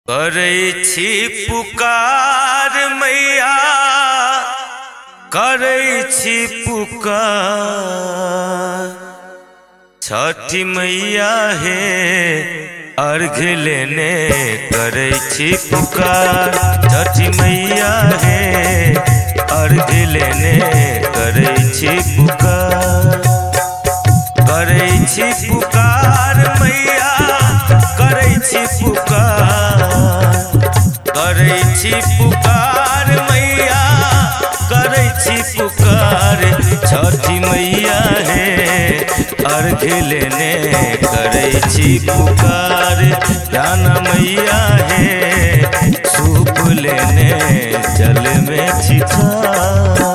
करै छी पुकार मैया, करै छी पुकार। छठी मैया हे अर्घ लेने करै छी पुकार। छठी मैया हे अर्घ लेने करै छी पुकार। करै छी पुकार मैया, करै छी पुकार। करै छी पुकार मैया, करै छी पुकार। छठी मैया हे अर्घ लेने करै छी पुकार। राना मैया हे सूप लेने जल में छिछार।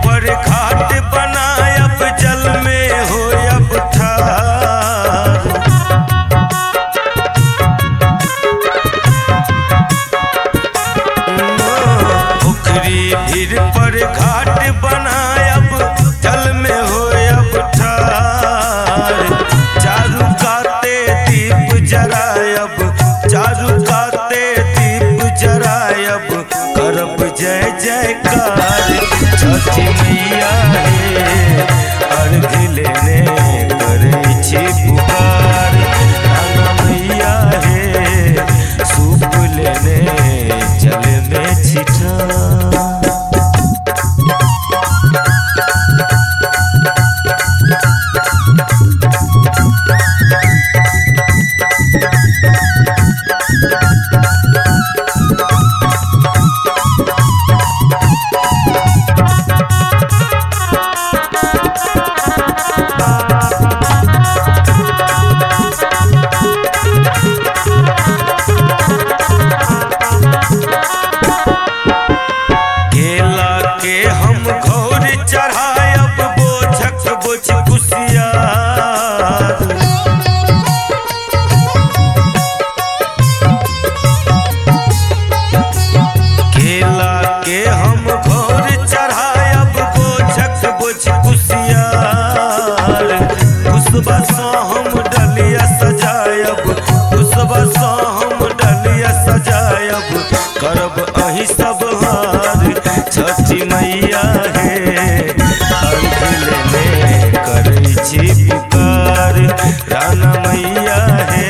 पर घाट बनायब जल में होयब ठार। पोखरी भीर पर घाट बनायब जल में होयब ठार। चारू काते दीप जरायब, चारू काते दीप जरायब करब जय जयकार। छठी मैया हे अर्घ लेने करै छी पुकार। राना मैया हे सूप लेने जल में छिछार। चढ़ायब बोझक बोझ कुसियार। केला के हम घोर चढ़ायब बोझक बोझ कुसियार। पुष्पा सँ हम डलिया सजायब, पुष्पा सँ हम डलिया सजायब करब अहि सब हार। छठी मैया हे अर्घ लेने करै छी पुकार। राना मैया हे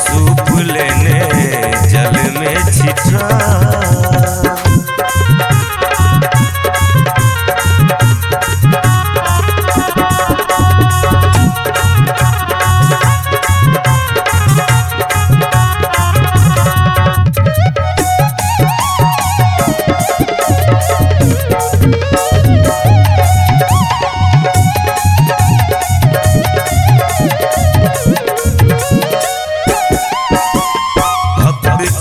सूप लेने जल में छिछार।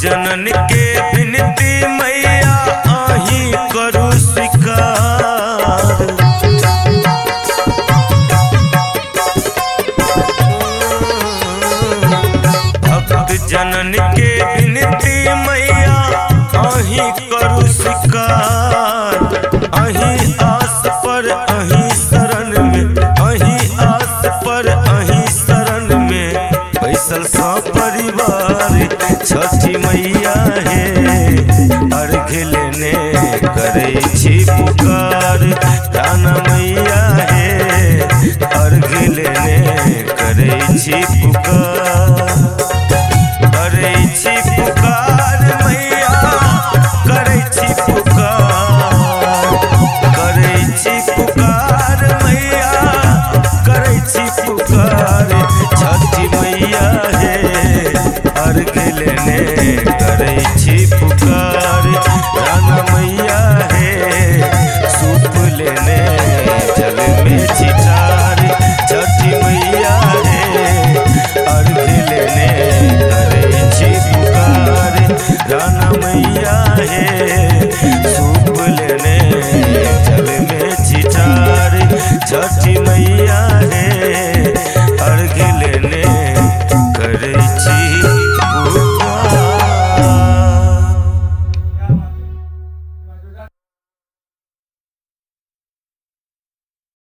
जनन के विनती मैया आही करू स्वीकार। भक्त जनन के विनती मैया आही करू स्वीकार। अही आस पर अही शरण में, अही आस पर अही शरण में बैसल सा परिवार। छठी मैया हे अर्घ लेने करै छी पुकार। राना मैया हे अर्घ लेने करै छी पुकार। करै छी पुकार मैया, करै छी पुकार। मैया हे